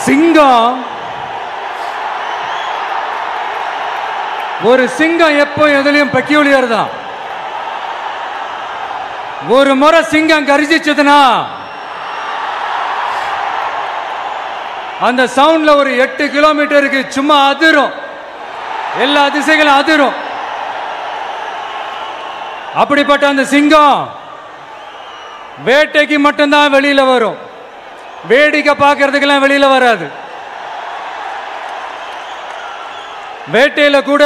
சிங்கம் ஒரு சிங்கம் எப்போ எதுலயும் பெக்யூலியர் தான். ஒரு முறை சிங்கம் கரிச்சிச்சதுன்னா அந்த சவுண்ட்ல ஒரு 8 கிலோமீட்டருக்கு சும்மா அதிரும், எல்லா திசைகளும் அதிரும். அப்படிப்பட்ட அந்த சிங்கம் வேட்டைக்கு மட்டும்தான் வெளியில வரும், வேடிக்கை பார்க்கறதுக்கெல்லாம் வெளியில வராது. வேட்டையில கூட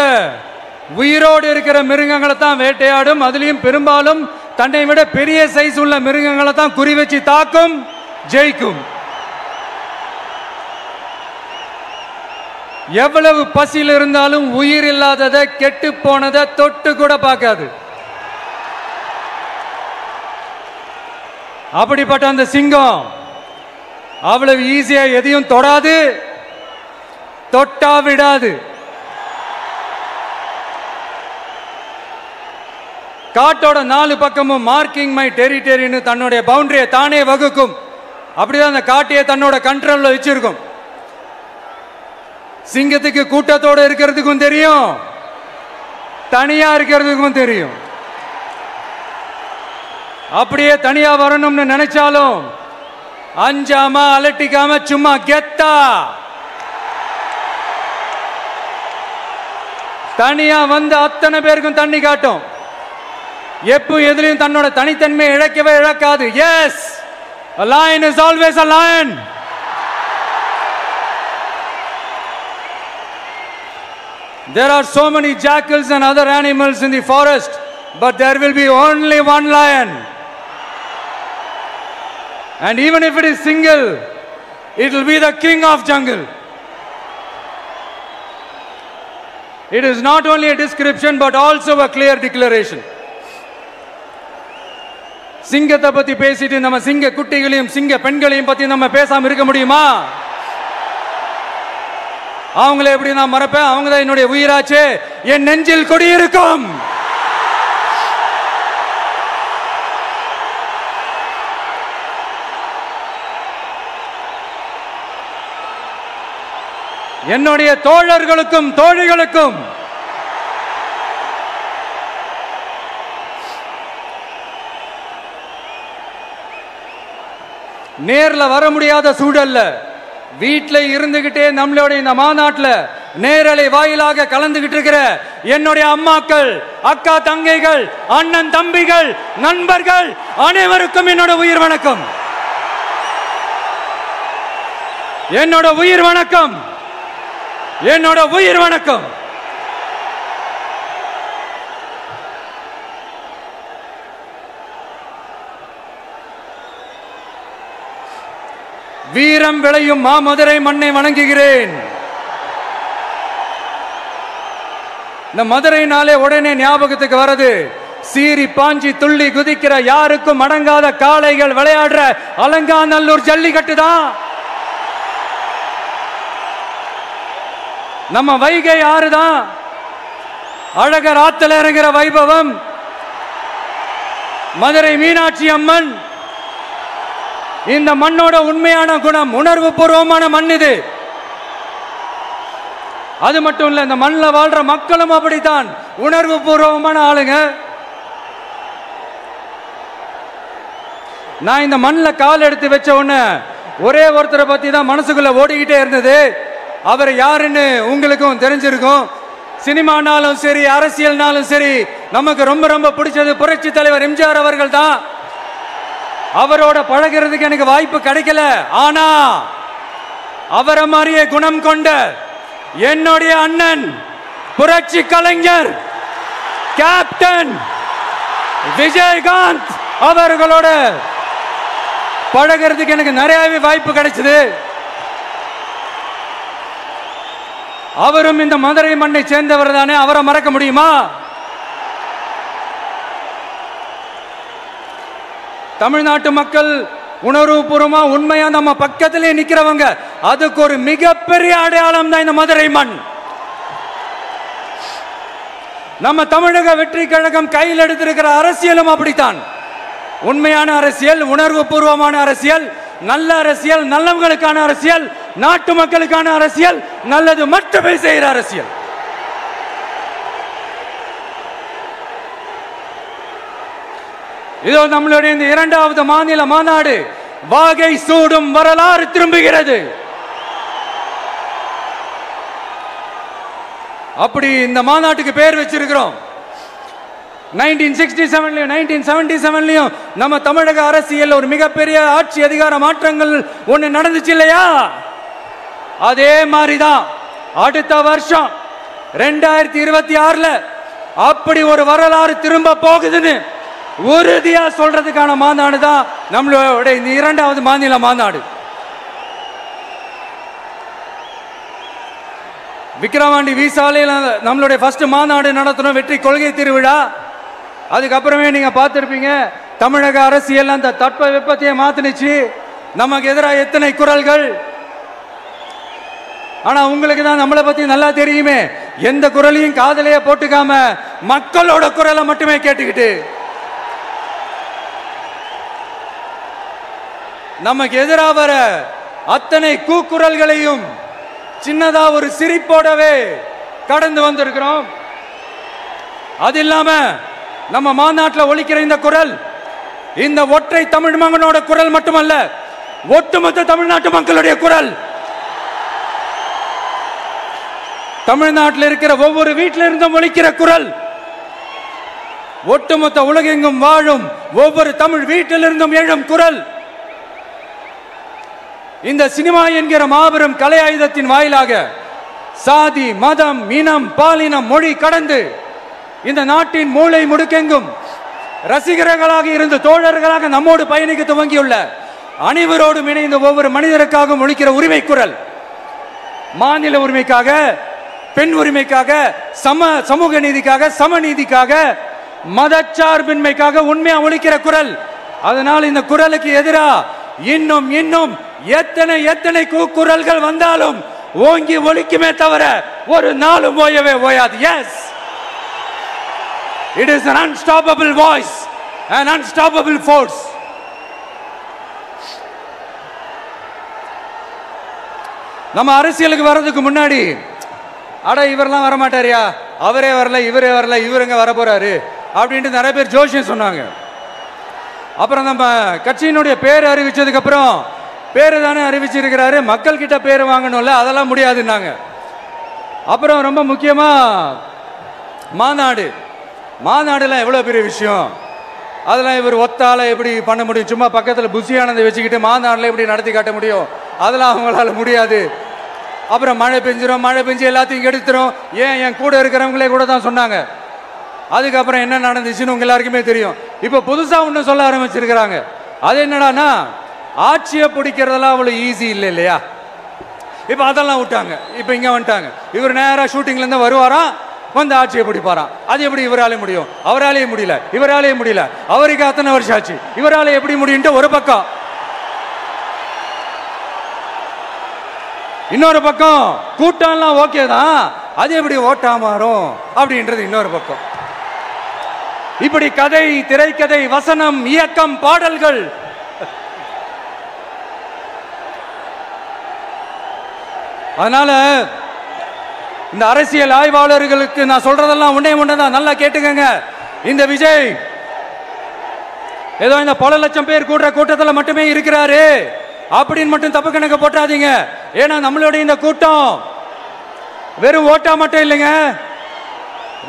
உயிரோடு இருக்கிற மிருகங்களை தான் வேட்டையாடும். அதுலயும் பெரும்பாலும் தன்னை விட பெரிய சைஸ் உள்ள மிருகங்களை தான் குறி வச்சு தாக்கும், ஜெயிக்கும். எவ்வளவு பசியில் இருந்தாலும் உயிர் இல்லாததை, கெட்டு போனதை தொட்டு கூட பார்க்காது. அப்படிப்பட்ட அந்த சிங்கம் அவ்வளவு ஈஸியா எதையும் தொடாது, தொட்டா விடாது. காட்டோட 4 பக்கமும் மார்க்கிங் மை டெரிட்டரின்னு தன்னுடைய பவுண்டரியை தானே வகுக்கும். அப்படிதான் அந்த காட்டையே தன்னோட கண்ட்ரோல்ல வச்சிருக்கும். சிங்கத்துக்கு கூட்டத்தோட இருக்கிறதுக்கும் தெரியும், தனியா இருக்கிறதுக்கும் தெரியும். அப்படியே தனியா வரணும்னு நினைச்சாலும் அஞ்சாம அலட்டிக்காம சும்மா கெத்தா தனியா வந்து அத்தனை பேருக்கும் தண்ணி காட்டும். எப்போ எதிலையும் தன்னோட தனித்தன்மையை இழக்கவே இழக்காது. Yes, a lion is always a lion. There are so many jackals and other animals in the forest, but there will be only one lion. And even if it is single, it will be the king of jungle. It is not only a description but also a clear declaration. சிங்கத்தை பத்தி பேசிட்டு நம்ம சிங்க குட்டிகளையும் சிங்க பெண்களையும் பத்தி நம்ம பேசாம இருக்க முடியுமா? அவங்களை எப்படி நான் மறப்பேன்? அவங்க தான் என்னுடைய உயிராச்சே, என் நெஞ்சில் குடியிருக்கும். என்னுடைய தோழர்களுக்கும் தோழிகளுக்கும் நேர்ல வர முடியாத சூழல்ல வீட்டில் இருந்துகிட்டே நம்மளோட இந்த மாநாட்டில் நேரலை வாயிலாக கலந்துகிட்டு இருக்கிற என்னுடைய அம்மாக்கள், அக்கா தங்கைகள், அண்ணன் தம்பிகள், நண்பர்கள் அனைவருக்கும் என்னோட உயிர் வணக்கம். என்னோட உயிர் வணக்கம், என்னோட உயிர் வணக்கம். வீரம் விளையும் மாமதுரை மண்ணை வணங்குகிறேன். இந்த மதுரைனாலே உடனே ஞாபகத்துக்கு வரது சீறி பாஞ்சி துள்ளி குதிக்கிற யாருக்கும் அடங்காத காளைகள் விளையாடுற அலங்காநல்லூர் ஜல்லிக்கட்டு தான். நம்ம வைகை ஆறு தான். அழகர் ஆத்துல இறங்குற வைபவம், மதுரை மீனாட்சி அம்மன். இந்த மண்ணோட உண்மையான குணம் உணர்வு பூர்வமான மண் இது. அது மட்டும் இல்ல, இந்த மண்ணில் வாழ்ற மக்களும் அப்படித்தான் உணர்வு பூர்வமான ஆளுங்க. நான் இந்த மண்ணில் கால் எடுத்து வச்ச உடனே ஒரே ஒருத்தரை பத்தி தான் மனசுக்குள்ள ஓடிக்கிட்டே இருந்தது. அவர் யாருன்னு உங்களுக்கும் தெரிஞ்சிருக்கும். சினிமானாலும் சரி, அரசியல்னாலும் சரி, நமக்கு ரொம்ப ரொம்ப பிடிச்சது புரட்சி தலைவர் எம்ஜிஆர் அவர்கள் தான். அவரோட பழகிறதுக்கு எனக்கு வாய்ப்பு கிடைக்கல. ஆனா அவரை மாதிரியே குணம் கொண்ட என்னுடைய அண்ணன் புரட்சி கலைஞர் கேப்டன் விஜயகாந்த் அவர்களோட பழகிறதுக்கு எனக்கு நிறையவே வாய்ப்பு கிடைச்சது. அவரும் இந்த மதுரை மண்ணை சேர்ந்தவர் தானே, அவரை மறக்க முடியுமா? தமிழ்நாட்டு மக்கள் உணர்வுபூர்வமா உண்மையா நம்ம பக்கத்திலே நிக்கிறவங்க, அதுக்கு ஒரு மிகப்பெரிய அடையாளம் தான் இந்த மதுரை மண். நம்ம தமிழக வெற்றி கழகம் கையில் எடுத்திருக்கிற அரசியலும் அப்படித்தான். உண்மையான அரசியல், உணர்வு பூர்வமான அரசியல், நல்ல அரசியல், நல்லவங்களுக்கான அரசியல், நாட்டு மக்களுக்கான அரசியல், நல்லது மட்டுமே செய்கிற அரசியல். இதோ நம்மளுடைய இந்த இரண்டாவது மாநில மாநாடு வாகை சூடும் வரலாறு திரும்புகிறது. அப்படி இந்த மாநாட்டுக்கு பேர் வச்சிருக்கிறோம். 1967 1977 நம்ம தமிழக அரசியல் ஒரு மிகப்பெரிய ஆட்சி அதிகார மாற்றங்கள் ஒண்ணு நடந்துச்சு இல்லையா? அதே மாதிரிதான் அடுத்த வருஷம் 2026 அப்படி ஒரு வரலாறு திரும்ப போகுதுன்னு உறுதியா சொல்றதுக்கான மாநாடு தான் நம்மளோட இந்த இரண்டாவது மாநில மாநாடு. விக்கிரவாண்டி விசாலையில் நம்மளுடைய ஃபர்ஸ்ட் மாநாடு நடத்தணும், வெற்றி கொள்கை திருவிழா. அதுக்கப்புறமே நீங்க பார்த்திருப்பீங்க தமிழக அரசியல் அந்த தட்ப வெப்பத்தையே மாத்தினுச்சு. நமக்கு எதிராக எத்தனை குரல்கள். ஆனா உங்களுக்கு தான் நம்மளை பத்தி நல்லா தெரியுமே, எந்த குரலையும் காதலையே போட்டுக்காம மக்களோட குரலை மட்டுமே கேட்டுக்கிட்டு நமக்கு எதிராக வர அத்தனை கூக்குரல்களையும் சின்னதா ஒரு சிரிப்போடவே கடந்து வந்திருக்கிறோம். அது இல்லாம நம்ம மாநாட்டில் ஒலிக்கிற இந்த குரல் இந்த ஒற்றை தமிழ் மகனோட குரல் மட்டுமல்ல, ஒட்டுமொத்த தமிழ்நாட்டு மக்களுடைய குரல். தமிழ்நாட்டில் இருக்கிற ஒவ்வொரு வீட்டில இருந்தும் ஒலிக்கிற குரல், ஒட்டுமொத்த உலகெங்கும் வாழும் ஒவ்வொரு தமிழ் வீட்டிலிருந்தும் எழும் குரல். இந்த சினிமா என்கிற மாபெரும் கலை ஆயுதத்தின் வாயிலாக சாதி, மதம், இனம், பாலினம், மொழி கடந்து இந்த நாட்டின் மூளை முடுக்கெங்கும் ரசிகர்களாக இருந்து தோழர்களாக நம்மோடு பயணிக்க துவங்கியுள்ள அனைவரோடும் இணைந்த ஒவ்வொரு மனிதருக்காகவும் ஒலிக்கிற உரிமை குரல். மாநில உரிமைக்காக, பெண் உரிமைக்காக, சமூக நீதிக்காக, சமநீதிக்காக, மதச்சார்பின்மைக்காக உண்மையா ஒலிக்கிற குரல். அதனால் இந்த குரலுக்கு எதிராக இன்னும் இன்னும் எத்தனை கூக்குரல்கள் வந்தாலும் ஓங்கி ஒலிக்குமே தவிர ஒரு நாளும் ஓயவே ஓயாது. Yes, it is an unstoppable voice, an unstoppable force. நம்ம அரசியலுக்கு வர்றதுக்கு முன்னாடி அட இவரெல்லாம் வர மாட்டாரியா, அவரே வரல, இவரே வரல, இவருங்க வர போறாரு அப்படின்ட்டு நிறைய பேர் ஜோஷியம் சொன்னாங்க. அப்புறம் நம்ம கட்சியினுடைய பேர் அறிவிச்சதுக்கு அப்புறம் பேரு தானே அறிவிச்சிருக்கிறாரு, மக்கள் கிட்ட பேர் வாங்கணும்ல, அதெல்லாம் முடியாதுன்னாங்க. அப்புறம் ரொம்ப முக்கியமா மாநாடுலாம் எவ்வளோ பெரிய விஷயம், அதெல்லாம் இவர் ஒத்தால எப்படி பண்ண முடியும், சும்மா பக்கத்தில் புஷியானதை வச்சுக்கிட்டு மாநாட்டில் எப்படி நடத்தி காட்ட முடியும், அதெல்லாம் அவங்களால முடியாது. அப்புறம் மழை பெஞ்சு எல்லாத்தையும் எடுத்துரும். ஏன் என் கூட இருக்கிறவங்களே கூட தான் சொன்னாங்க. அதுக்கப்புறம் என்ன நடந்துச்சுன்னு உங்க எல்லாருக்குமே தெரியும். இப்போ புதுசா ஒன்று சொல்ல ஆரம்பிச்சிருக்கிறாங்க. அது என்னடானா, ஆட்சியை பிடிக்கிறதெல்லாம் அவ்வளோ ஈஸி இல்லை இல்லையா. இப்போ அதெல்லாம் விட்டாங்க, இப்போ இங்கே வந்துட்டாங்க. இவர் நேராக ஷூட்டிங்லேருந்து வருவாராம், வந்து ஆட்சியை பிடிப்பாராம். அது எப்படி இவராலே முடியும், அவராலேயே முடியல, இவராலேயே முடியல, அவருக்கு அத்தனை வருஷம் ஆச்சு, இவராலே எப்படி முடியும்ட்டு ஒரு பக்கம். இன்னொரு பக்கம் கூட்டம்லாம் ஓகே தான், அது எப்படி ஓட்டா மாறும் அப்படின்றது இன்னொரு பக்கம். இப்படி கதை, திரைக்கதை, வசனம், இயக்கம், பாடல்கள், அதனால இந்த அரசியல் ஆய்வாளர்களுக்கு நான் சொல்றதெல்லாம் ஒன்னேதான், நல்லா கேட்டுக்கங்க. இந்த விஜய் ஏதோ இந்த பல லட்சம் பேர் கூடுற கூட்டத்தில் மட்டுமே இருக்கிறாரு அப்படின்னு மட்டும் தப்பு கணக்கு போட்டாதீங்க. ஏன்னா நம்மளுடைய இந்த கூட்டம் வெறும் ஓட்டா மட்டும் இல்லைங்க,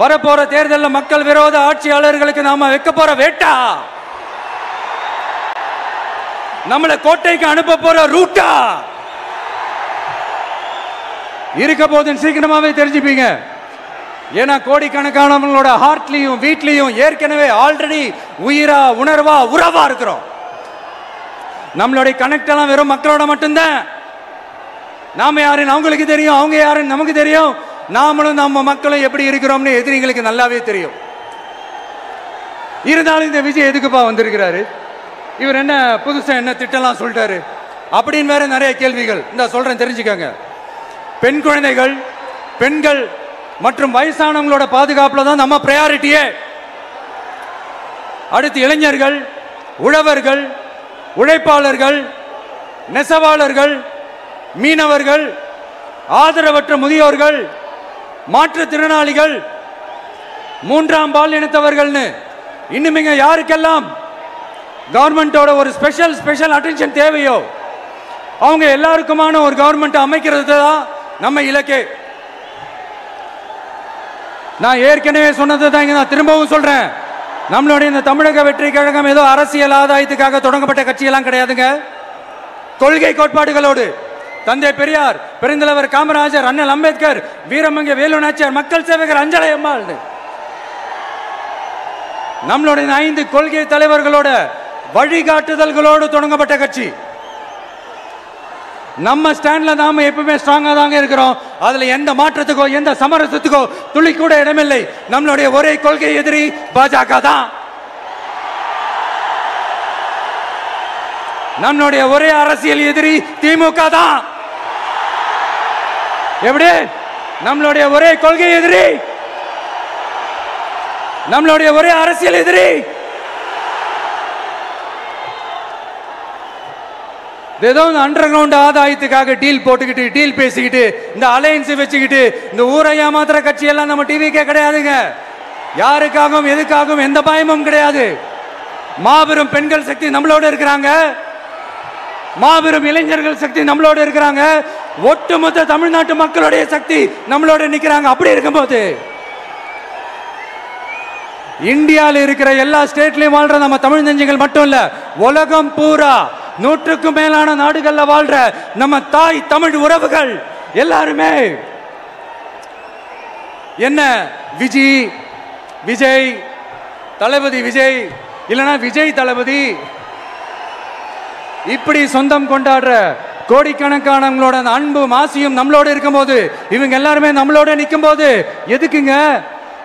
வரப்போற தேர்தலில் மக்கள் விரோத ஆட்சியாளர்களுக்கு நாம வைக்க போற வேட்டா, நம்மளை கோட்டைக்கு அனுப்ப போற ரூட்டா இருக்க போதுன்னு சீக்கிரமாவே தெரிஞ்சுப்பீங்க. ஏன்னா கோடிக்கணக்கானவங்களோட ஹார்ட்லயும் வீட்லயும் ஏற்கனவே ஆல்ரெடி உயிரா, உணர்வா, உறவா இருக்கிறோம். நம்மளுடைய கனெக்ட் எல்லாம் வெறும் மக்களோட மட்டும்தான். நாம யாருன்னு அவங்களுக்கு தெரியும், அவங்க யாருன்னு நமக்கு தெரியும். நாமளும் நம்ம மக்களும் எப்படி இருக்கிறோம்னு எதிரிங்களுக்கு நல்லாவே தெரியும். இருந்தாலும் இந்த விஜய் எதுக்குப்பா வந்திருக்கிறாரு, இவர் என்ன புதுசா என்ன திட்டம்லாம் சொல்லிட்டாரு அப்படின்னு வேற நிறைய கேள்விகள். இந்த சொல்றேன் தெரிஞ்சுக்கங்க. பெண் குழந்தைகள், பெண்கள் மற்றும் வயசானவங்களோட பாதுகாப்புல தான் நம்ம பிரையாரிட்டியே. அடுத்து இளைஞர்கள், உழவர்கள், உழைப்பாளர்கள், நெசவாளர்கள், மீனவர்கள், ஆதரவற்ற முதியோர்கள், மாற்றுத்திறனாளிகள், மூன்றாம் பாலினத்தவர்கள்னு இன்னும் இங்க யாருக்கெல்லாம் கவர்மெண்டோட ஒரு ஸ்பெஷல் அட்டென்ஷன் தேவையோ அவங்க எல்லாருக்குமான ஒரு கவர்மெண்ட் அமைக்கிறது தான் நம்ம இலக்கே. நான் ஏற்கனவே சொன்னது தான் இங்க நான் திரும்பவும் சொல்றேன். நம்மளுடைய இந்த தமிழக வெற்றி கழகம் ஏதோ அரசியல் ஆதாயத்துக்காக தொடங்கப்பட்ட கட்சியெல்லாம் கிடையாதுங்க. கொள்கை கோட்பாடுகளோடு தந்தை பெரியார், பெருந்தலைவர் காமராஜர், அண்ணல் அம்பேத்கர், வீரமங்க வேலு நாச்சியார், மக்கள் சேவகர் அஞ்சலை அம்மாள், நம்மளுடைய 5 கொள்கை தலைவர்களோட வழிகாட்டுதல்களோடு தொடங்கப்பட்ட கட்சி. நம்ம ஸ்டாண்ட்ல நாம எப்பவுமே ஸ்ட்ராங்கா தாங்க இருக்கிறோம். அதுல எந்த மாற்றத்துக்கோ எந்த சமரசத்துக்கோ துளி கூட இடமில்லை. நம்மளுடைய ஒரே கொள்கை எதிரி பாஜக தான். நம்மளுடைய ஒரே அரசியல் எதிரி திமுக தான். எப்படி? நம்மளுடைய ஒரே கொள்கை எதிரி, நம்மளுடைய ஒரே அரசியல் எதிரி ஏதோ அண்டர் கிரவுண்ட் ஆதாயத்துக்காக டீல் போட்டுக்கிட்டு டீல் பேசிக்கிட்டு இந்த அலையன்ஸ் வச்சுக்கிட்டு இந்த ஊரை ஏமாத்துற கட்சி எல்லாம் நம்ம டிவிக்கே கிடையாதுங்க. யாருக்காகவும் எதுக்காகவும் எந்த பயமும் கிடையாது. மாபெரும் பெண்கள் சக்தி நம்மளோட இருக்கிறாங்க, மாபெரும் இளைஞர்கள் சக்தி நம்மளோட இருக்கிறாங்க, ஒட்டுமொத்த தமிழ்நாட்டு மக்களுடைய சக்தி நம்மளோட நிக்கிறாங்க. அப்படி இருக்கும்போது இந்தியாவில் இருக்கிற எல்லா ஸ்டேட்லயும் வாழ்ற நம்ம தமிழ் நெஞ்சங்கள் மட்டும் இல்ல, உலகம் பூரா 100க்கும் மேலான நாடுகள்ல வாழ்ற நம்ம தாய் தமிழ் உறவுகள் எல்லாருமே என்ன விஜய் தளபதி விஜய் இல்லனா விஜய் தளபதி இப்படி சொந்தம் கொண்டாடுற கோடிக்கணக்கானவங்களோட அன்பு மாசியும் நம்மளோட இருக்கும்போது, இவங்க எல்லாருமே நம்மளோட நிற்கும் போது எதுக்குங்க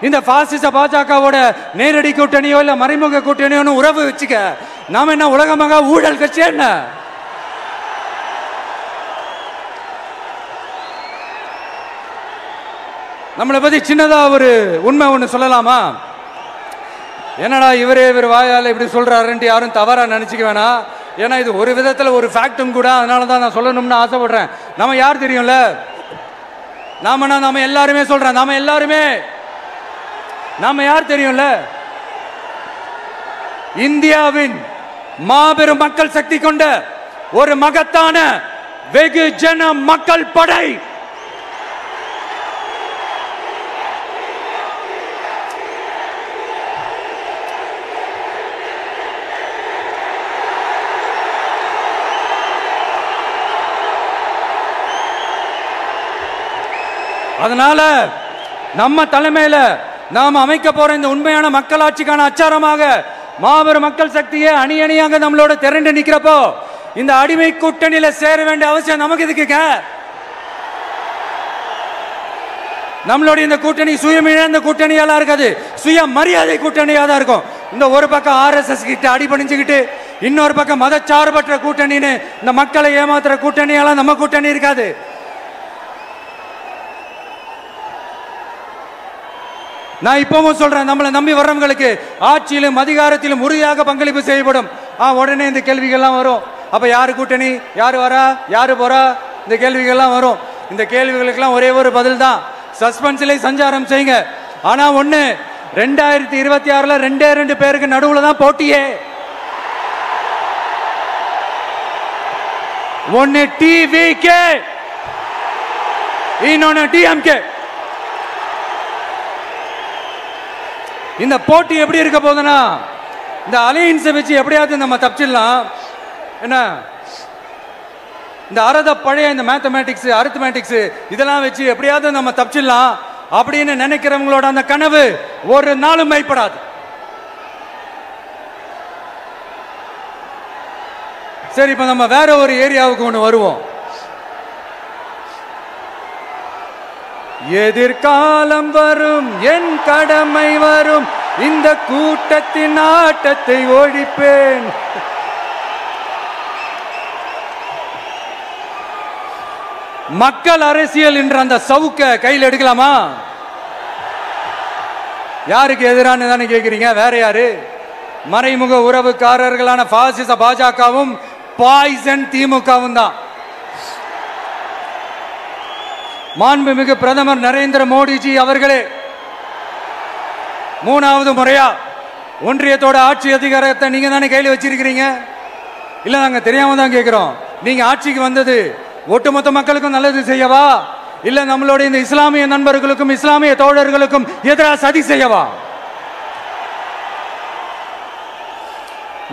இந்த பாசிச பாஜகவோட நேரடி கூட்டணியோ இல்ல மறைமுக கூட்டணியோ உறவு வச்சுக்க? நாம என்ன உலகமாக ஊழல் கட்சி? என்ன நம்மளை பத்தி சின்னதா ஒரு உண்மை ஒண்ணு சொல்லலாமா? என்னடா இவர் வாயால இப்படி சொல்றாருன்ட்டு யாரும் தவறா நினைச்சுக்க வேணாம். ஏன்னா இது ஒரு விதத்துல ஒரு ஃபேக்டும் கூட. அதனாலதான் நான் சொல்லணும்னு ஆசைப்படுறேன். நம்ம யார் தெரியும்ல? நாம எல்லாருமே சொல்றேன். நாம யார் தெரியும்ல? இந்தியாவின் மாபெரும் மக்கள் சக்தி கொண்ட ஒரு மகத்தான வெகுஜன மக்கள் படை. அதனால நம்ம தலைமையில நாம் அமைக்க போற இந்த உண்மையான மக்களாட்சிக்கான அச்சாரமாக மாபெரும் மக்கள் சக்தியை அணி அணியாக நம்மளோட திரண்டு நிக்கிறப்போ இந்த அடிமை கூட்டணியில சேர வேண்டிய அவசியம் நமக்கு இருக்குங்க. நம்மளுடைய இந்த கூட்டணி சுயமிழந்த கூட்டணியெல்லாம் இருக்காது, சுய மரியாதை கூட்டணியா தான் இருக்கும். இந்த ஒரு பக்கம் RSS கிட்ட அடிபணிஞ்சுக்கிட்டு, இன்னொரு பக்கம் மதச்சார்பற்ற கூட்டணின்னு இந்த மக்களை ஏமாத்துற கூட்டணியெல்லாம் நம்ம கூட்டணி இருக்காது. நான் இப்பவும் சொல்றேன், நம்மளை நம்பி வர்றவங்களுக்கு ஆட்சியிலும் அதிகாரத்திலும் உறுதியாக பங்களிப்பு செய்யப்படும். உடனே இந்த கேள்விகள்லாம் வரும். அப்ப யாரு கூட்டணி, யாரு வரா, யாரு போறா, இந்த கேள்விகள்லாம் வரும். இந்த கேள்விகளுக்கெல்லாம் ஒரே ஒரு பதில் தான், சஸ்பென்ஸ்ல சஞ்சாரம் செய்யுங்க. ஆனா ஒண்ணு, 2026ல 2 பேருக்கு நடுவுல தான் போட்டியே. ஒன்னு TVK, இன்னொன்னு DMK. இந்த போட்டி எப்படி இருக்க போதுன்னா, இந்த அலையன்ஸை வச்சு எப்படியாவது நம்ம தப்பிச்சிடலாம். என்ன இந்த பழைய இந்த மேத்தமேட்டிக்ஸ், அரித்மேட்டிக்ஸ் இதெல்லாம் வச்சு எப்படியாவது நம்ம தப்பிச்சிடலாம் அப்படின்னு நினைக்கிறவங்களோட அந்த கனவு ஒரு நாளும் மைப்படாது. சரி, இப்ப நம்ம வேற ஒரு ஏரியாவுக்கு ஒன்று வருவோம். எதிர்காலம் வரும், என் கடமை வரும், இந்த கூட்டத்தின் ஆட்டத்தை ஒழிப்பேன். மக்கள் அரசியல் என்ற அந்த சவுக்க கையில் எடுக்கலாமா? யாருக்கு எதிரான தானே கேட்கிறீங்க? வேற யாரு? மறைமுக உறவுக்காரர்களான பாசிச பாஜகவும் பாய்சன் திமுகவும் தான். மாண்புமிகு பிரதமர் நரேந்திர மோடிஜி அவர்களே, 3வது முறையா ஒன்றியத்தோட ஆட்சி அதிகாரத்தை நீங்க தானே கையில் வச்சிருக்கிறீங்க. இல்ல நாங்க தெரியாம தான் கேட்கிறோம். நீங்க ஆட்சிக்கு வந்தது ஒட்டுமொத்த மக்களுக்கும் நல்லது செய்யவா, இல்ல நம்மளுடைய இந்த இஸ்லாமிய நண்பர்களுக்கும் இஸ்லாமிய தோழர்களுக்கும் எதிராக சதி செய்யவா?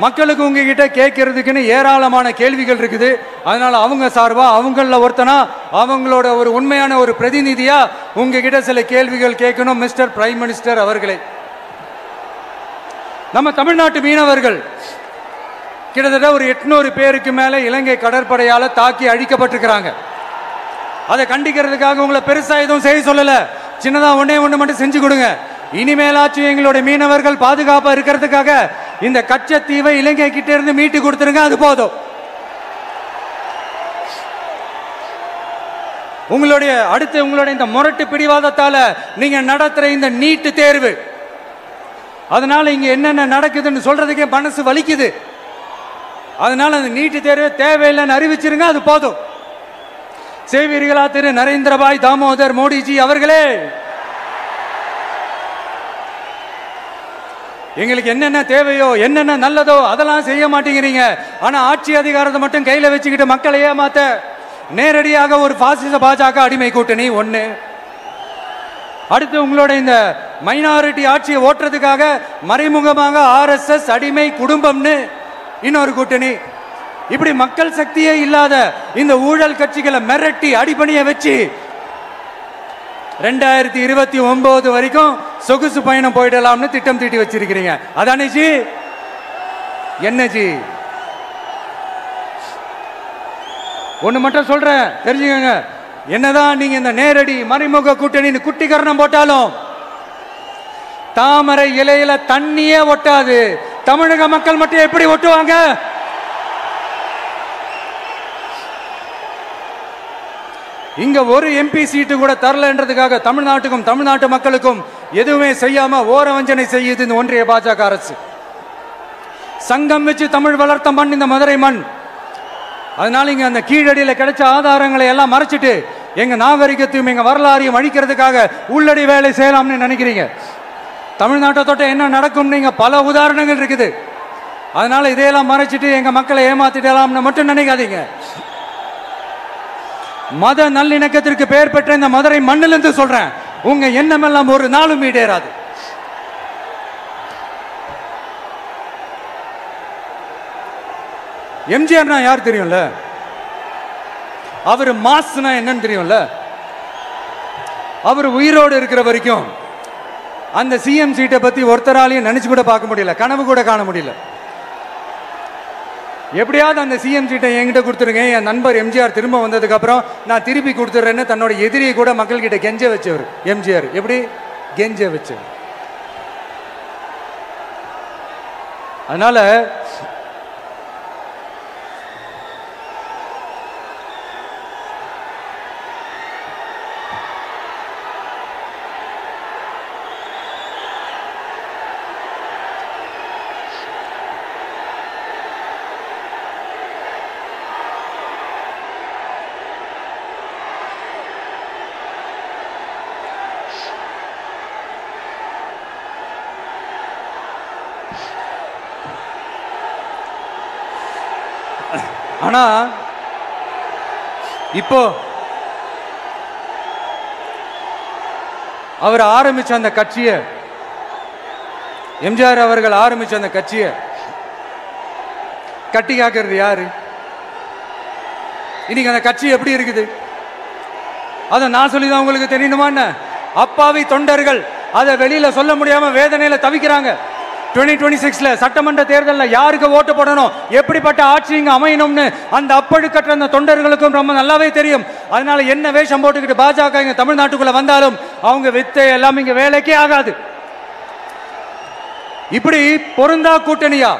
மக்களுக்கு உங்ககிட்ட கேட்கறதுக்குன்னு ஏராளமான கேள்விகள் இருக்குது. அதனால அவங்க சார்பா அவங்கள ஒருத்தனா அவங்களோட ஒரு உண்மையான ஒரு பிரதிநிதியா உங்ககிட்ட சில கேள்விகள் கேட்கணும். மிஸ்டர் பிரைம் மினிஸ்டர் அவர்களே, நம்ம தமிழ்நாட்டு மீனவர்கள் கிட்டத்தட்ட ஒரு 800 பேருக்கு மேல இலங்கை கடற்படையால தாக்கி அழிக்கப்பட்டிருக்கிறாங்க. அதை கண்டிக்கிறதுக்காக உங்களை பெருசா எதுவும் செய்ய சொல்லல, சின்னதா ஒண்ணே ஒண்ணு மட்டும் செஞ்சு கொடுங்க. இனிமேலாச்சும் எங்களுடைய மீனவர்கள் பாதுகாப்பா இருக்கிறதுக்காக இந்த கச்சத்தீவை இலங்கை கிட்ட இருந்து மீட்டு கொடுத்துருங்க, அது போதும். உங்களுடைய இந்த முரட்டு பிடிவாதத்தால நீங்க நடத்துற இந்த நீட்டு தேர்வு, அதனால இங்க என்னென்ன நடக்குதுன்னு சொல்றதுக்கே மனசு வலிக்குது. அதனால அந்த நீட்டு தேர்வு தேவையில்லைன்னு அறிவிச்சிருங்க, அது போதும். செய்வீர்களா திரு நரேந்திரபாய் தாமோதர் மோடிஜி அவர்களே? எங்களுக்கு என்னென்ன தேவையோ என்னென்ன நல்லதோ அதெல்லாம் செய்ய மாட்டேங்கிறீங்க. ஆனா ஆட்சி அதிகாரத்தை மட்டும் கையில வச்சுக்கிட்டு மக்களை ஏமாத்த நேரடியாக ஒரு பாசிச பாஜக அடிமை கூட்டணி ஒண்ணு. அடுத்து உங்களோட இந்த மைனாரிட்டி ஆட்சியை ஓட்டுறதுக்காக மறைமுகமாக RSS அடிமை குடும்பம்னு இன்னொரு கூட்டணி. இப்படி மக்கள் சக்தியே இல்லாத இந்த ஊழல் கட்சிகளை மிரட்டி அடிபணிய வச்சு 2029 வரைக்கும் சொகுசு பயணம் போயிடலாம்னு திட்டம் தீட்டி வச்சிருக்கிறீங்க. அதானே ஜி? என்ன ஜி? ஒண்ணு மட்டும் சொல்றேன், தெரிஞ்சுக்கங்க. என்னதான் நீங்க இந்த நேரடி மறைமுக கூட்டணி குட்டிகரணம் போட்டாலும் தாமரை இலையில தண்ணியே ஒட்டாது. தமிழக மக்கள் மட்டும் எப்படி ஒட்டுவாங்க? இங்க ஒரு MP சீட்டு கூட தரலன்றதுக்காக தமிழ்நாட்டுக்கும் தமிழ்நாட்டு மக்களுக்கும் எதுவுமே செய்யாம ஓரவஞ்சனை செய்யுது இந்த ஒன்றிய பாஜக அரசு. சங்கம் வச்சு தமிழ் வளர்த்த மண் இந்த மதுரை மண். அதனால இங்க அந்த கீழடியில கிடைச்ச ஆதாரங்களை எல்லாம் மறைச்சிட்டு எங்க நாகரிகத்தையும் எங்க வரலாறையும் அழிக்கிறதுக்காக உள்ளடி வேலை செய்யலாம்னு நினைக்கிறீங்க. தமிழ்நாட்டை தொட்ட என்ன நடக்கும் நீங்க பல உதாரணங்கள் இருக்குது. அதனால இதையெல்லாம் மறைச்சிட்டு எங்க மக்களை ஏமாத்திடலாம்னு மட்டும் நினைக்காதீங்க. மத நல்லிணக்கத்திற்கு பெயர் பெற்ற இந்த மதுரை மண்ணிலிருந்து சொல்றேன், உங்க எண்ணம் எல்லாம் ஒரு நாளும் ஈடேறாது. எம்ஜிஆர்னா யார் தெரியும்ல? அவர் மாஸ்னா என்னன்னு தெரியும்ல? அவர் உயிரோடு இருக்கிற வரைக்கும் அந்த CM சீட்டை பத்தி ஒருத்தராலையும் நினைச்சு கூட பார்க்க முடியல, கனவு கூட காண முடியல. எப்படியாவது அந்த CM சீட்டை என்கிட்ட கொடுத்துருங்க, என் நண்பர் எம்ஜிஆர் திரும்ப வந்ததுக்கு அப்புறம் நான் திருப்பி கொடுத்துறேன்னு தன்னோட எதிரியை கூட மக்கள் கிட்ட கெஞ்ச வச்சவர் எம்ஜிஆர். எப்படி கெஞ்ச வச்சவர்? அதனால ஆனா இப்போ அவர் ஆரம்பிச்ச அந்த கட்சியை, எம்ஜிஆர் அவர்கள் ஆரம்பிச்ச அந்த கட்சியை கட்டி காக்கிறது யாரு? இன்னைக்கு அந்த கட்சி எப்படி இருக்குது அதை நான் சொல்லிதான் உங்களுக்கு தெரியணுமா? அப்பாவி தொண்டர்கள் அதை வெளியில சொல்ல முடியாம வேதனையில தவிக்கிறாங்க. 2026 சட்டமன்ற தேர்தலில் யாருக்கு ஓட்டு போடணும், எப்படிப்பட்ட ஆட்சி இங்க அமையணும்னு அந்த அப்பழுக்கற்ற அந்த தொண்டர்களுக்கும் ரொம்ப நல்லாவே தெரியும். அதனால என்ன வேஷம் போட்டுக்கிட்டு பாஜக இங்க தமிழ்நாட்டுக்குள்ள வந்தாலும் அவங்க வித்தை எல்லாம் இங்க வேலைக்கே ஆகாது. இப்படி பொருந்தா கூட்டணியா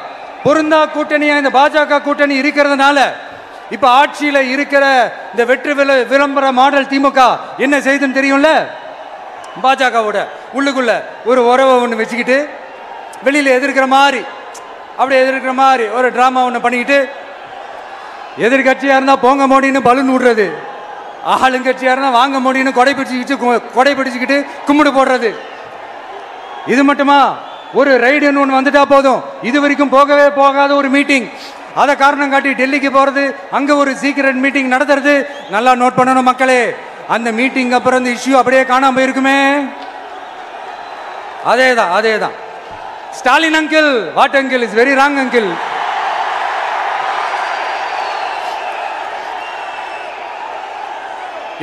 இந்த பாஜக கூட்டணி இருக்கிறதுனால இப்ப ஆட்சியில இருக்கிற இந்த வெற்றி விளம்பர மாடல் திமுக என்ன செய்யுதுன்னு தெரியும்ல? பாஜகவோட உள்ளுக்குள்ள ஒரு உறவை ஒன்று வச்சுக்கிட்டு வெளியில எதிர்க்கிற மாதிரி ஒரு டிராமா ஒன்று பண்ணிக்கிட்டு எதிர்கட்சியா இருந்தா போங்க மோடின்னு பலூன் விடுறது, ஆளுங்கட்சியா இருந்தா வாங்க மோடின்னு கொடை பிடிச்சுக்கிட்டு கும்பிடு போடுறது. இது மட்டுமா? ஒரு ரைடுன்னு ஒன்று வந்துட்டா போதும், இது வரைக்கும் போகவே போகாத ஒரு மீட்டிங், அதை காரணம் காட்டி டெல்லிக்கு போறது, அங்க ஒரு சீக்ரெட் மீட்டிங் நடத்துறது. நல்லா நோட் பண்ணணும் மக்களே, அந்த மீட்டிங் அப்புறம் இந்த இஷ்யூ அப்படியே காணாம போயிருக்குமே. அதேதான். Stalin uncle, what uncle is very wrong uncle.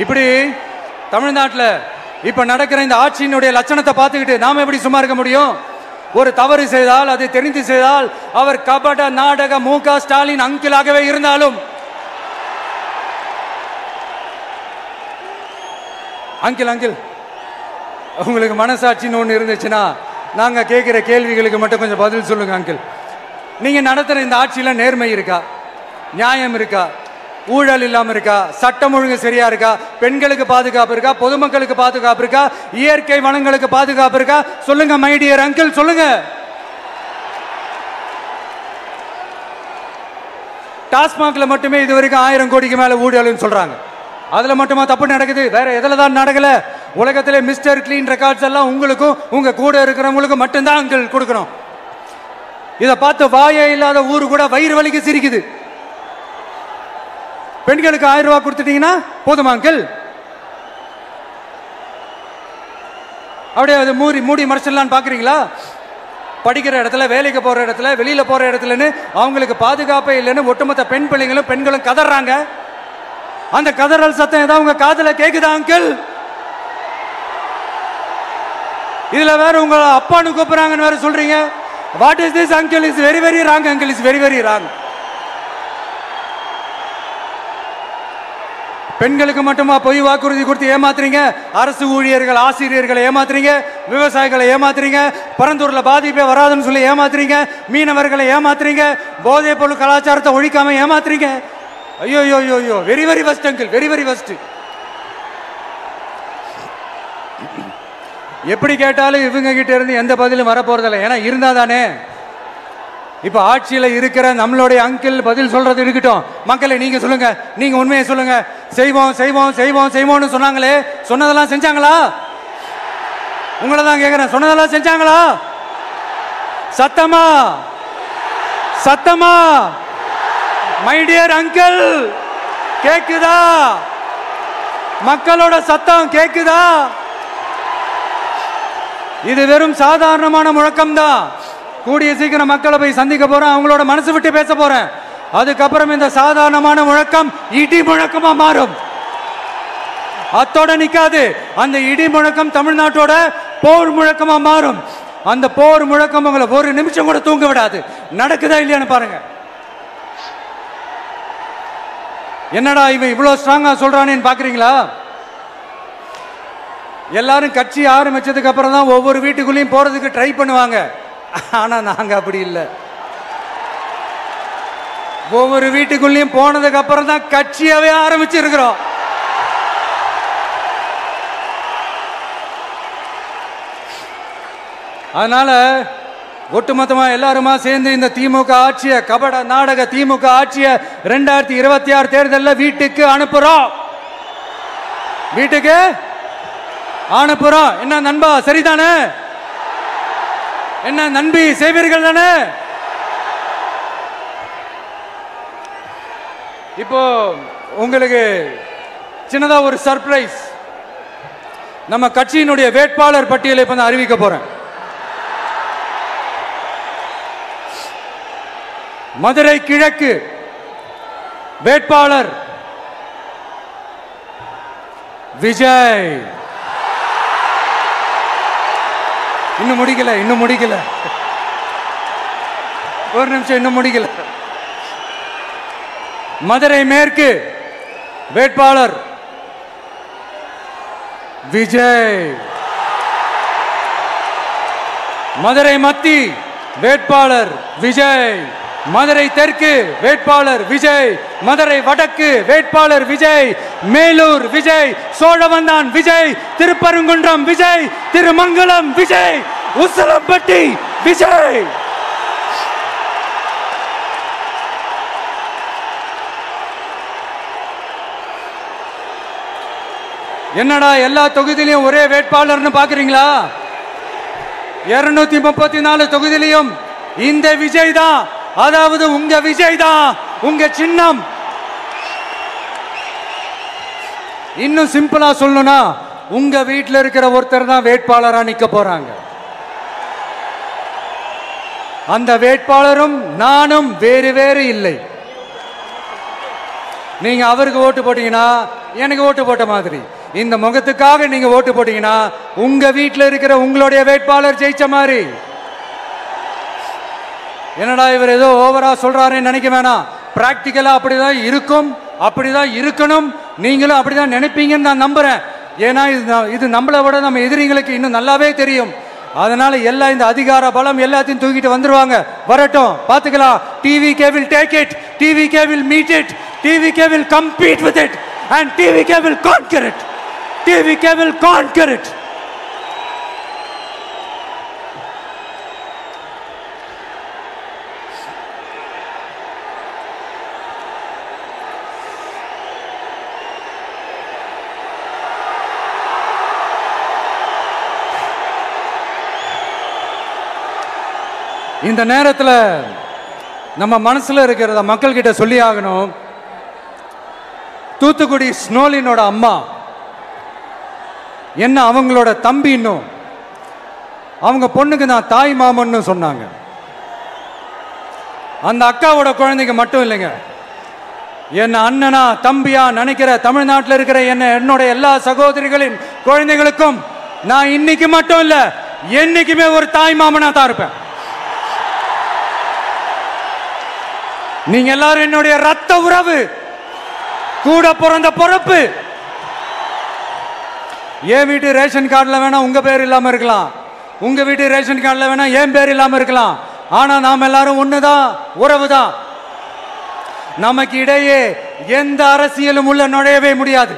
இப்படி தமிழ்நாட்டில் இப்ப நடக்கிற இந்த ஆட்சியினுடைய லட்சணத்தை பார்த்துக்கிட்டு நாம எப்படி சும்மா இருக்க முடியும்? ஒரு தவறு செய்தால், அது தெரிந்து செய்தால், அவர் கபட நாடக மு.க. ஸ்டாலின் அங்கிளாகவே இருந்தாலும், அங்கிள் உங்களுக்கு மனசாட்சின்னு ஒன்று இருந்துச்சுன்னா நாங்க கேட்கிற கேள்விகளுக்கு மட்டும் கொஞ்சம் பதில் சொல்லுங்க அங்கிள். நீங்க நடத்துற இந்த ஆட்சியில நேர்மை இருக்கா? நியாயம் இருக்கா? ஊழல் இல்லாம இருக்கா? சட்டம் ஒழுங்கு சரியா இருக்கா? பெண்களுக்கு பாதுகாப்பு இருக்கா? பொதுமக்களுக்கு பாதுகாப்பு இருக்கா? இயற்கை வளங்களுக்கு பாதுகாப்பு இருக்கா? சொல்லுங்க மை டியர் அங்கிள், சொல்லுங்க. டாஸ்மாக்ல மட்டுமே இது வரைக்கும் 1000 கோடிக்கு மேல ஊழல்னு சொல்றாங்க. அதுல மட்டுமா தப்பு நடக்குது? வேற எதுல தான் நடக்கல? உலகத்திலே மிஸ்டர் கிளீன் ரெக்கார்ட்ஸ் எல்லாம் உங்களுக்கும் உங்க கூட இருக்கிறவங்களுக்கும் மட்டும்தான் அங்கிள் கொடுக்கணும். இதை பார்த்து வாயே இல்லாத ஊரு கூட வயிறு வலிக்கு சிரிக்குது. பெண்களுக்கு 1000 ரூபாய் கொடுத்துட்டீங்கன்னா போதுமா அங்கிள்? அப்படியே அது மூடி மறைச்சிடலான்னு பாக்குறீங்களா? படிக்கிற இடத்துல, வேலைக்கு போற இடத்துல, வெளியில போற இடத்துலன்னு அவங்களுக்கு பாதுகாப்பே இல்லைன்னு ஒட்டுமொத்த பெண்களும் கதறாங்க. அந்த கதறல் சத்தம் ஏதாவது உங்க காதுல கேக்குதா அங்கிள்? இதுல வேற உங்க அப்பான்னு கூப்பிடுறாங்கன்னு வேற சொல்றீங்க. What is this uncle? Is very very wrong uncle, is very very wrong. பெண்களுக்கு மட்டுமா பொய் வாக்குறுதி கொடுத்து ஏமாத்துறீங்க? அரசு ஊழியர்கள், ஆசிரியர்களை ஏமாத்துறீங்க, விவசாயிகளை ஏமாத்துறீங்க, பரந்தூர்ல பாதிப்பே வராதுன்னு சொல்லி ஏமாத்துறீங்க, மீனவர்களை ஏமாத்துறீங்க, போதைப் பொருள் கலாச்சாரத்தை ஒழிக்காம ஏமாத்துறீங்க. ஐயோ very very வஸ்ட் uncle, very very வஸ்ட். எப்படி கேட்டாலும் இவங்க கிட்ட இருந்து எந்த பதிலும் வரப்போறதில்லை. ஏன்னா இருந்தா தானே. இப்ப ஆட்சியில இருக்கிற நம்மளுடைய அங்கிள் பதில் சொல்றது இருக்கட்டும். மக்களை நீங்க சொல்லுங்க, நீங்க உண்மையை சொல்லுங்க. செய்வோம்னு சொன்னாங்களே, சொன்னதெல்லாம் செஞ்சாங்களா? உங்களை தான் கேக்குறேன், சொன்னதெல்லாம் செஞ்சாங்களா? சத்தமா மை டியர் அங்கிள், கேக்குதா? மக்களோட சத்தம் கேக்குதா? இது வெறும் சாதாரணமான முழக்கம் தான். கூடிய சீக்கிரம் மக்களை போய் சந்திக்க போறேன், அவங்களோட மனசு விட்டு பேச போறேன். அதுக்கப்புறம் இந்த சாதாரணமான முழக்கம் இடி முழக்கமா மாறும். அத்தோட நிக்காது. அந்த இடி முழக்கம் தமிழ்நாட்டோட போர் முழக்கமா மாறும். அந்த போர் முழக்கம் உங்களை ஒரு நிமிஷம் கூட தூங்க விடாது. நடக்குதா இல்லையான்னு பாருங்க. என்னடா இவன் இவ்வளவு ஸ்ட்ராங்கா சொல்றானேன்னு பாக்குறீங்களா? எல்லாரும் கட்சி ஆரம்பிச்சதுக்கு அப்புறம் தான் ஒவ்வொரு வீட்டுக்குள்ளேயும் போறதுக்கு ட்ரை பண்ணுவாங்க. ஆனா நாங்க அப்படி இல்லை. ஒவ்வொரு வீட்டுக்குள்ளேயும் போனதுக்கு அப்புறம் தான் கட்சியாவே ஆரம்பிச்சிருக்கிறோம். அதனால ஒட்டுமொத்தமா எல்லாருமா சேர்ந்து இந்த திமுக ஆட்சிய, கபட நாடக திமுக ஆட்சிய 2026 தேர்தலில் வீட்டுக்கு அனுப்புறோம். வீட்டுக்கு அனுப்புறோம். என்ன நண்பா, சரிதானே? என்ன நண்பி, செய்வீர்கள் தானே? இப்போ உங்களுக்கு சின்னதா ஒரு சர்ப்ரைஸ். நம்ம கட்சியினுடைய வேட்பாளர் பட்டியலை இப்ப நான் அறிவிக்க போறேன். மதுரை கிழக்கு வேட்பாளர் விஜய். இன்னும் முடிக்கல. ஒரு நிமிஷம், இன்னும் முடிக்கல. மதுரை மேற்கு வேட்பாளர் விஜய். மதுரை மத்தி வேட்பாளர் விஜய். மதுரை தெற்கு வேட்பாளர் விஜய். மதுரை வடக்கு வேட்பாளர் விஜய். மேலூர் விஜய். சோழவந்தான் விஜய். திருப்பரங்குன்றம் விஜய். திருமங்கலம் விஜய். உசிலம்பட்டி விஜய். என்னடா எல்லா தொகுதியிலையும் ஒரே வேட்பாளர்னு பாக்குறீங்களா? 234 தொகுதியிலையும் இந்த விஜய் தான், அதாவது உங்க விஜய் தான் உங்க சின்னம். இன்னும் சிம்பிளா சொல்லணும்னா உங்க வீட்டில் இருக்கிற ஒருத்தர் தான் வேட்பாளரா நிக்க போறாங்க. அந்த வேட்பாளரும் நானும் வேறு வேறு இல்லை. நீங்க அவருக்கு ஓட்டு போட்டீங்கன்னா எனக்கு ஓட்டு போட்ட மாதிரி, இந்த முகத்துக்காக நீங்க ஓட்டு போட்டீங்கன்னா உங்க வீட்டில் இருக்கிற உங்களுடைய வேட்பாளர் ஜெயிச்ச மாதிரி. என்னடா இவர் ஏதோ ஓவரா சொல்றாருன்னு நினைக்க வேணாம். பிராக்டிக்கலா அப்படிதான் இருக்கும், அப்படிதான் இருக்கணும். நீங்களும் அப்படிதான் நினைப்பீங்கன்னு நான் நம்புறேன். ஏன்னா இது நம்மளை விட நம்ம எதிரிகளுக்கு இன்னும் நல்லாவே தெரியும். அதனால எல்லாம் இந்த அதிகார பலம் எல்லாத்தையும் தூக்கிட்டு வந்துருவாங்க. வரட்டும், பாத்துக்கலாம். TVK will take it, TVK will meet it, TVK will compete with it, and TVK will conquer it. TVK will conquer it. இந்த நேரத்தில் நம்ம மனசுல இருக்கிறத மக்கள் கிட்ட சொல்லி ஆகணும். தூத்துக்குடி ஸ்னோலினோட அம்மா என்ன அவங்களோட தம்பி, இன்னும் அவங்க பொண்ணுக்கு நான் தாய் மாமன்னு சொன்னாங்க. அந்த அக்காவோட குழந்தைங்க மட்டும் இல்லைங்க, என்ன அண்ணனா தம்பியா நினைக்கிற தமிழ்நாட்டில் இருக்கிற என்னோட எல்லா சகோதரிகளின் குழந்தைகளுக்கும் நான் இன்னைக்கு மட்டும் இல்ல, என்னைக்குமே ஒரு தாய் மாமனா தான் இருப்பேன். நீங்க எல்லாரும் என்னுடைய ரத்த உறவு, கூட பிறந்த பொறுப்பு. என் வீட்டு ரேஷன் கார்டில் வேணா உங்க பேர் இல்லாம இருக்கலாம், உங்க வீட்டு ரேஷன் கார்டில் வேணா என் பேர் இல்லாம இருக்கலாம். ஆனா நாம் எல்லாரும் ஒண்ணுதான், உறவு தான். நமக்கு இடையே எந்த அரசியலும் உள்ள நுழையவே முடியாது.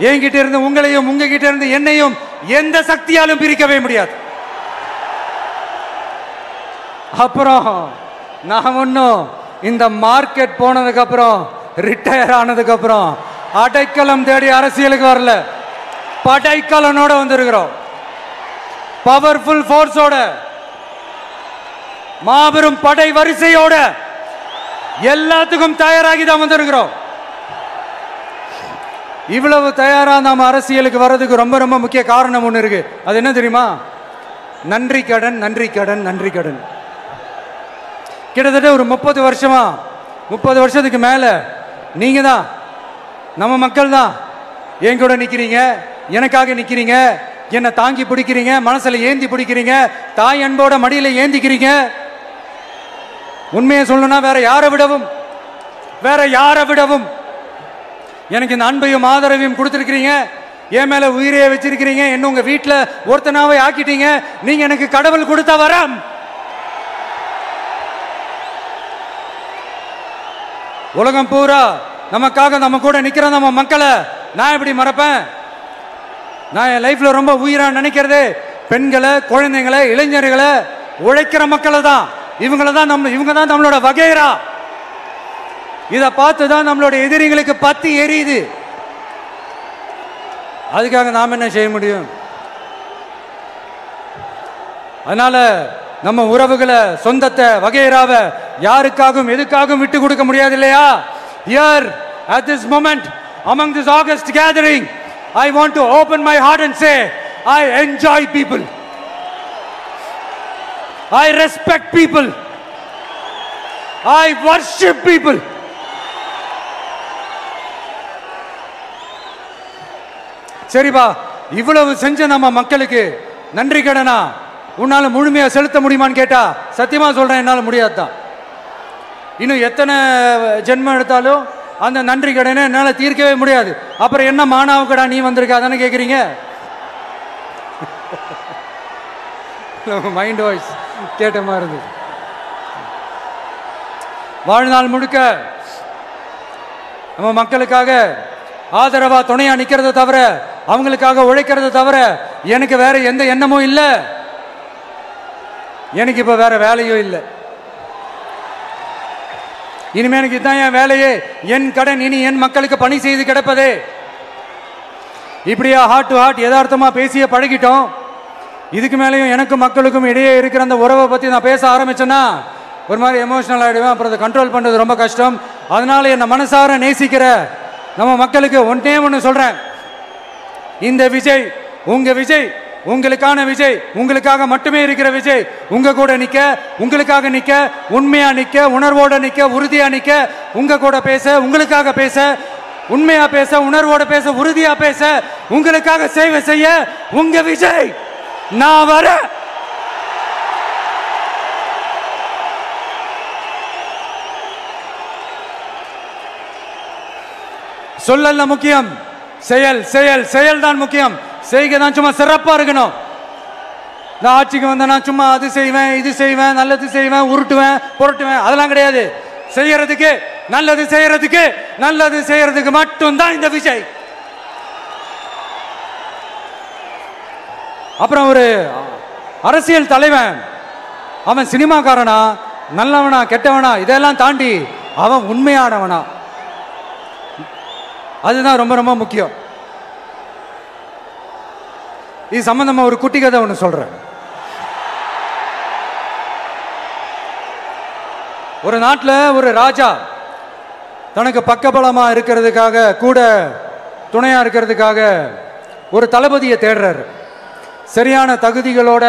என்கிட்ட இருந்து உங்களையும் உங்ககிட்ட இருந்து என்னையும் எந்த சக்தியாலும் பிரிக்கவே முடியாது. அப்புறம் நான் ஒன்னும் இந்த மார்க்கெட் போனதுக்கு அப்புறம், ரிட்டையர் ஆனதுக்கு அப்புறம் அடைக்கலம் தேடி அரசியலுக்கு வரல, படைக்கலனோட வந்திருக்கிறோம். பவர்ஃபுல் போர்ஸோட, மாபெரும் படை வரிசையோட, எல்லாத்துக்கும் தயாராகி தான் வந்திருக்கிறோம். இவ்வளவு தயாரா நாம அரசியலுக்கு வர்றதுக்கு ரொம்ப ரொம்ப முக்கிய காரணம் ஒண்ணு இருக்கு. அது என்ன தெரியுமா? நன்றி கடன், நன்றி கடன், நன்றி கடன். கிட்டத்தட்ட ஒரு 30 வருஷமா, 30 வருஷத்துக்கு மேல நீங்க தான், நம்ம மக்கள் தான் என் கூட நிக்கிறீங்க, எனக்காக நிக்கிறீங்க, என்னை தாங்கி பிடிக்கிறீங்க, மனசுல ஏந்தி பிடிக்கிறீங்க, தாய் அன்போட மடியில ஏந்திக்கிறீங்க. உண்மையை சொல்லணும்னா வேற யாரை விடவும் எனக்கு இந்த அன்பையும் ஆதரவையும் கொடுத்திருக்கிறீங்க. என் மேல உயிரையே வச்சிருக்கிறீங்க. என்ன உங்க வீட்டுல ஒருத்தனாவே ஆக்கிட்டீங்க. நீங்க எனக்கு கடவுள் கொடுத்த வரம். உலகம் பூரா நமக்காக நம்ம கூட நிக்கிற நம்ம மக்களை நான் எப்படி மறப்பேன்? நான் என் லைஃப்ல ரொம்ப உயிரா நினைக்கிறது பெண்களை, குழந்தைங்களை, இளைஞர்களை, உழைக்கிற மக்களை தான். இவங்க தான் நம்மளோட வகைரா. இதை பார்த்து தான் நம்மளோட எதிரிகளுக்கு பத்தி எரியுது. அதுக்காக நாம் என்ன செய்ய முடியும்? அதனால நம்ம உறவுகளை, சொந்தத்தை, வகைராவை யாருக்காகவும் எதுக்காகவும் விட்டு கொடுக்க முடியாது இல்லையா? Here at this moment among this August gathering, I want to open my heart and say I enjoy people, I respect people, I worship people. சரிப்பா, இவ்வளவு செஞ்ச நம்ம மக்களுக்கு நன்றி கடனா உன்னால முழுமையா செலுத்த முடியுமான்னு கேட்டா சத்தியமா சொல்றேன், என்னால முடியாதுதான். இன்னும் எத்தனை ஜென்மம் எடுத்தாலும் அந்த நன்றி கடனை என்னால தீர்க்கவே முடியாது. அப்புறம் என்ன மானாவுக்கடா நீ வந்திருக்க அதானே கேக்குறீங்க? மைண்ட் வாய்ஸ் கேட்ட மாதிரி இருந்தது. வாழ்நாள் முழுக்க நம்ம மக்களுக்காக ஆதரவா துணையா நிக்கிறத தவிர, அவங்களுக்காக உழைக்கிறத தவிர எனக்கு வேற எந்த எண்ணமும் இல்லை. எனக்கு இப்ப வேற வேலையும் இல்லை. இனிமே எனக்கு இதுதான் என் வேலையே, என் கடன் இனி என் மக்களுக்கு பணி செய்து கிடப்பதே. இப்படியா ஹார்ட் டு ஹார்ட் யதார்த்தமா பேசிய பழகிட்டோம். இதுக்கு மேலேயும் எனக்கும் மக்களுக்கும் இடையே இருக்கிற அந்த உறவை பத்தி நான் பேச ஆரம்பிச்சேன்னா ஒரு மாதிரி எமோஷனல் ஆகிடுவேன். அப்புறம் அதை கண்ட்ரோல் பண்ணுறது ரொம்ப கஷ்டம். அதனால என்னை மனசார நேசிக்கிற நம்ம மக்களுக்கு ஒன்று சொல்றேன். இந்த விஜய் உங்க விஜய், உங்களுக்கான விஜய், உங்களுக்காக மட்டுமே இருக்கிற விஜய். உங்க கூட நிக்க, உங்களுக்காக நிக்க, உண்மையா நிக்க, உணர்வோட நிக்க, உறுதியா நிக்க, உங்க கூட பேச, உங்களுக்காக பேச, உண்மையா பேச, உணர்வோட பேச, உறுதியா பேச, உங்களுக்காக சேவை செய்ய உங்க விஜய் நான் வர. சொல்லல முக்கியம், செயல் செயல் செயல் தான் முக்கியம். செய்கை தான் சும்மா சிறப்பா இருக்கணும். நான் ஆட்சிக்கு வந்தேன்னா சும்மா அது செய்வேன், இது செய்வேன், நல்லது செய்வேன், உருட்டுவேன், புரட்டுவேன், அதெல்லாம் கிடையாது. செய்யறதுக்கு, நல்லது செய்யறதுக்கு, நல்லது செய்யறதுக்கு மட்டும்தான் இந்த விஜய். அப்புறம் ஒரு அரசியல் தலைவன் அவன் சினிமாக்காரனா, நல்லவனா, கெட்டவனா, இதெல்லாம் தாண்டி அவன் உண்மையானவனா, அதுதான் ரொம்ப ரொம்ப முக்கியம். இது சம்பந்தமா ஒரு குட்டி கதை ஒன்று சொல்றேன். ஒரு நாட்டில் ஒரு ராஜா தனக்கு பக்கபலமா இருக்கிறதுக்காக, கூட துணையா இருக்கிறதுக்காக ஒரு தளபதியை தேடுறாரு. சரியான தகுதிகளோட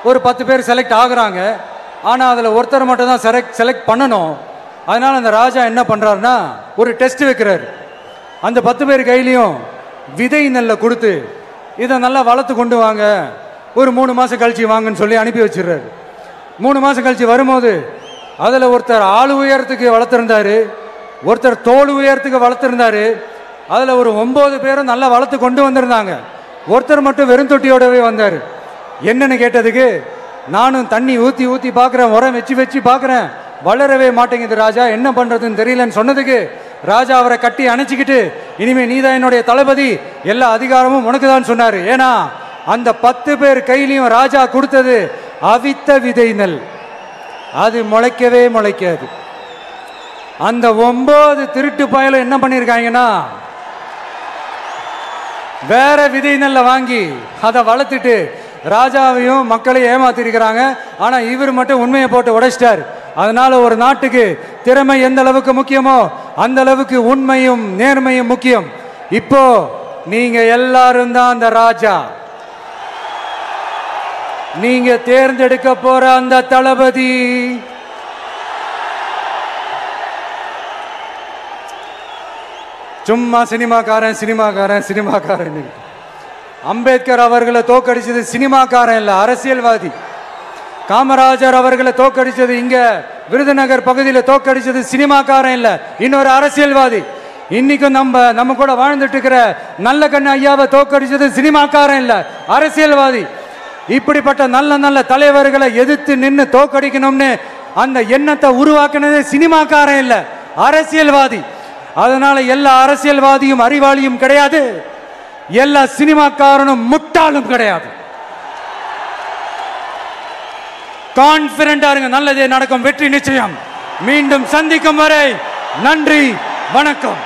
ஒரு 10 பேர் செலக்ட் ஆகுறாங்க. ஆனால் அதில் ஒருத்தர் மட்டும் தான் செலக்ட் பண்ணணும். அதனால அந்த ராஜா என்ன பண்றாருன்னா ஒரு டெஸ்ட் வைக்கிறார். அந்த 10 பேர் கையிலையும் விதை நெல்லை கொடுத்து இதை நல்லா வளர்த்து கொண்டு வாங்க, ஒரு 3 மாதம் கழிச்சு வாங்கன்னு சொல்லி அனுப்பி வச்சிடுறாரு. 3 மாதம் கழிச்சு வரும்போது அதில் ஒருத்தர் ஆள் உயரத்துக்கு வளர்த்துருந்தாரு, ஒருத்தர் தோல் உயரத்துக்கு வளர்த்துருந்தாரு. அதில் ஒரு 9 பேரும் நல்லா வளர்த்து கொண்டு வந்திருந்தாங்க. ஒருத்தர் மட்டும் வெறும் தொட்டியோடவே வந்தார். என்னன்னு கேட்டதுக்கு, நானும் தண்ணி ஊற்றி ஊற்றி பார்க்குறேன், உரம் வச்சு வச்சு பார்க்குறேன், வளரவே மாட்டேங்குது ராஜா, என்ன பண்ணுறதுன்னு தெரியலன்னு சொன்னதுக்கு ராஜா அவரை கட்டி அணைச்சிக்கிட்டு, இனிமே நீதான் என்னுடைய தளபதி, எல்லா அதிகாரமும் உனக்கு தான் சொன்னார். ஏன்னா அந்த 10 பேர் கையிலையும் ராஜா கொடுத்தது அவித்த விதை நெல், அது முளைக்கவே முளைக்காது. அந்த 9 திருட்டு பயலும் என்ன பண்ணியிருக்காங்கன்னா வேற விதை நெல்லை வாங்கி அதை வளர்த்துட்டு ராஜாவையும் மக்களையும் ஏமாத்திருக்கிறாங்க. ஆனா இவர் மட்டும் உண்மையை போட்டு உடைச்சிட்டார். அதனால ஒரு நாட்டுக்கு திறமை எந்த அளவுக்கு முக்கியமோ அந்த அளவுக்கு உண்மையும் நேர்மையும் முக்கியம். இப்போ நீங்க எல்லாரும் தான் அந்த ராஜா. நீங்க தேர்ந்தெடுக்க போற அந்த தளபதி சும்மா சினிமாக்காரன் சினிமாக்காரன் சினிமாக்காரன். அம்பேத்கர் அவர்களை தோக்கடிச்சது சினிமாக்காரன் இல்ல, அரசியல்வாதி. காமராஜர் அவர்களை தோக்கடிச்சது, இங்க விருதுநகர் பகுதியில் தோக்கடிச்சது சினிமாக்காரன் இல்ல, இன்னொரு அரசியல்வாதி. இன்னைக்கும் நம்ம கூட வாழ்ந்துட்டு இருக்கிற நல்ல கண்ணு ஐயாவை தோக்கடிச்சது சினிமாக்காரன் இல்ல, அரசியல்வாதி. இப்படிப்பட்ட நல்ல நல்ல தலைவர்களை எதிர்த்து நின்று தோக்கடிக்கணும்னு அந்த எண்ணத்தை உருவாக்குனது சினிமாக்காரன் இல்ல, அரசியல்வாதி. அதனால எல்லா அரசியல்வாதியும் அறிவாளியும் கிடையாது, எல்லா சினிமாக்காரனும் முட்டாளும் கிடையாது. கான்பிடண்டா இருங்க, நல்லதே நடக்கும், வெற்றி நிச்சயம். மீண்டும் சந்திக்கும் வரை நன்றி, வணக்கம்.